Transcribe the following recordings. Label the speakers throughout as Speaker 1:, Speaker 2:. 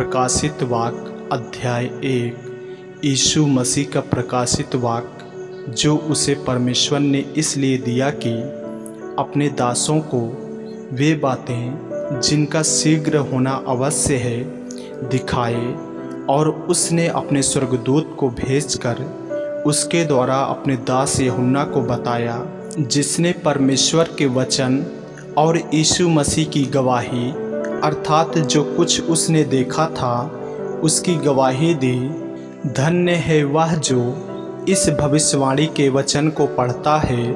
Speaker 1: प्रकाशित वाक्य अध्याय 1। यीशु मसीह का प्रकाशित वाक्य जो उसे परमेश्वर ने इसलिए दिया कि अपने दासों को वे बातें जिनका शीघ्र होना अवश्य है दिखाए। और उसने अपने स्वर्गदूत को भेजकर उसके द्वारा अपने दास यूहन्ना को बताया, जिसने परमेश्वर के वचन और यीशु मसीह की गवाही अर्थात जो कुछ उसने देखा था उसकी गवाही दी। धन्य है वह जो इस भविष्यवाणी के वचन को पढ़ता है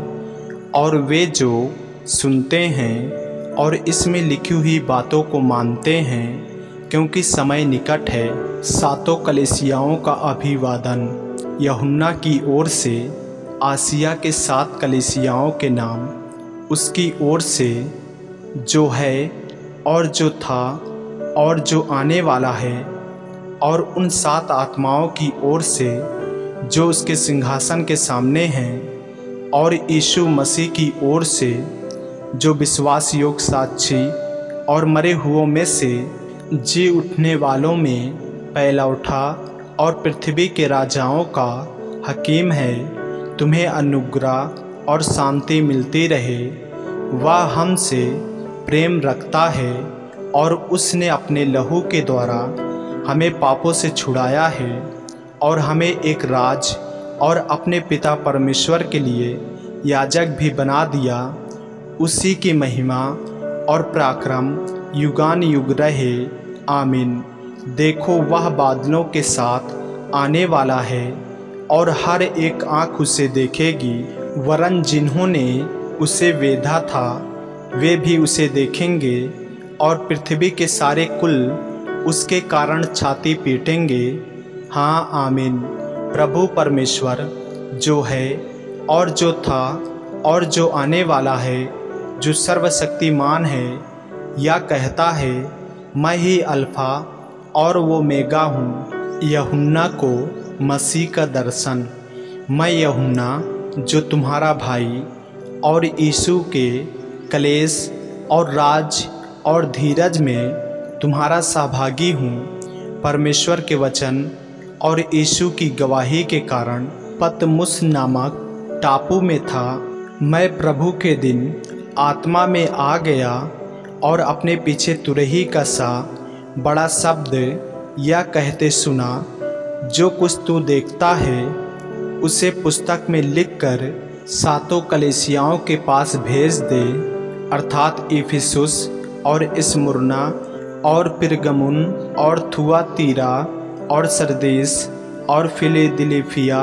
Speaker 1: और वे जो सुनते हैं और इसमें लिखी हुई बातों को मानते हैं, क्योंकि समय निकट है। सातों कलीसियाओं का अभिवादन। यूहन्ना की ओर से आसिया के 7 कलीसियाओं के नाम, उसकी ओर से जो है और जो था और जो आने वाला है, और उन 7 आत्माओं की ओर से जो उसके सिंहासन के सामने हैं, और यीशु मसीह की ओर से जो विश्वास योग्य साक्षी और मरे हुओं में से जी उठने वालों में पहला उठा और पृथ्वी के राजाओं का हकीम है। तुम्हें अनुग्रह और शांति मिलती रहे। वह हमसे प्रेम रखता है और उसने अपने लहू के द्वारा हमें पापों से छुड़ाया है और हमें एक राज और अपने पिता परमेश्वर के लिए याजक भी बना दिया। उसी की महिमा और पराक्रम युगान युग रहे। आमीन। देखो वह बादलों के साथ आने वाला है और हर एक आँख उसे देखेगी, वरन जिन्होंने उसे वेधा था वे भी उसे देखेंगे, और पृथ्वी के सारे कुल उसके कारण छाती पीटेंगे। हाँ, आमीन। प्रभु परमेश्वर जो है और जो था और जो आने वाला है, जो सर्वशक्तिमान है, या कहता है, मैं ही अल्फ़ा और वो मेगा हूँ। यूहन्ना को मसीह का दर्शन। मैं यूहन्ना जो तुम्हारा भाई और यीशु के क्लेश और राज और धीरज में तुम्हारा सहभागी हूँ, परमेश्वर के वचन और यीशु की गवाही के कारण पतमुस नामक टापू में था। मैं प्रभु के दिन आत्मा में आ गया और अपने पीछे तुरही का सा बड़ा शब्द यह कहते सुना, जो कुछ तू देखता है उसे पुस्तक में लिखकर 7 कलीसियाओं के पास भेज दे, अर्थात इफिसुस और स्मुरना और पिरगमुन और थुआतीरा और सरदीस और फिलदेल्फिया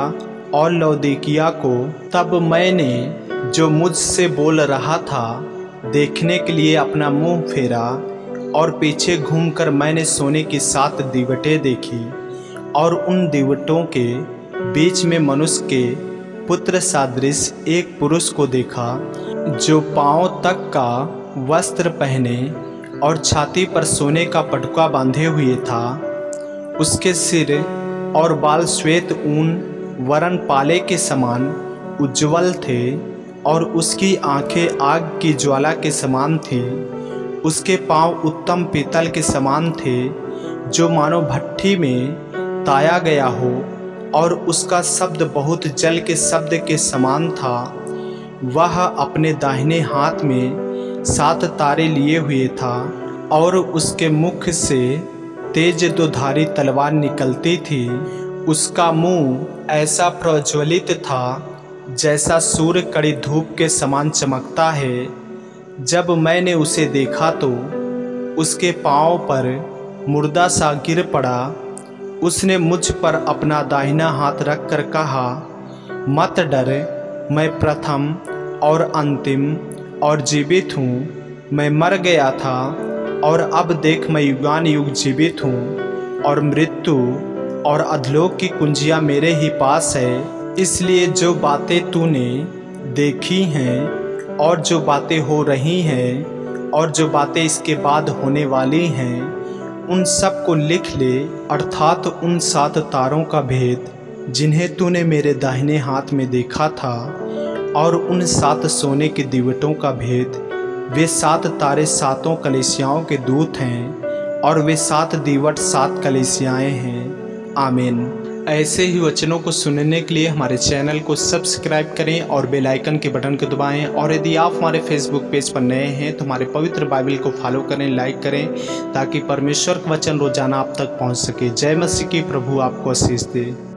Speaker 1: और लौदीकिया को। तब मैंने जो मुझसे बोल रहा था देखने के लिए अपना मुंह फेरा, और पीछे घूमकर मैंने सोने की 7 दीवटें देखी, और उन दीवटों के बीच में मनुष्य के पुत्र सादृश एक पुरुष को देखा, जो पांव तक का वस्त्र पहने और छाती पर सोने का पटुका बांधे हुए था। उसके सिर और बाल श्वेत ऊन वरन पाले के समान उज्ज्वल थे, और उसकी आंखें आग की ज्वाला के समान थी। उसके पांव उत्तम पीतल के समान थे, जो मानो भट्ठी में ताया गया हो, और उसका शब्द बहुत जल के शब्द के समान था। वह अपने दाहिने हाथ में 7 तारे लिए हुए था, और उसके मुख से तेज 2धारी तलवार निकलती थी। उसका मुंह ऐसा प्रज्वलित था जैसा सूर्य कड़ी धूप के समान चमकता है। जब मैंने उसे देखा तो उसके पांव पर मुर्दा सा गिर पड़ा। उसने मुझ पर अपना दाहिना हाथ रखकर कहा, मत डर, मैं प्रथम और अंतिम और जीवित हूँ। मैं मर गया था और अब देख मैं युगान युग जीवित हूँ, और मृत्यु और अधलोक की कुंजियाँ मेरे ही पास है। इसलिए जो बातें तूने देखी हैं और जो बातें हो रही हैं और जो बातें इसके बाद होने वाली हैं, उन सब को लिख ले, अर्थात उन 7 तारों का भेद जिन्हें तूने मेरे दाहिने हाथ में देखा था, और उन 7 सोने के दीवटों का भेद। वे 7 तारे 7 कलीसियाओं के दूत हैं, और वे 7 दीवट 7 कलीसियाएँ हैं। आमीन। ऐसे ही वचनों को सुनने के लिए हमारे चैनल को सब्सक्राइब करें और बेल आइकन के बटन को दबाएं। और यदि आप हमारे फेसबुक पेज पर नए हैं तो हमारे पवित्र बाइबल को फॉलो करें, लाइक करें, ताकि परमेश्वर का वचन रोजाना आप तक पहुंच सके। जय मसीह की। प्रभु आपको आशीष दे।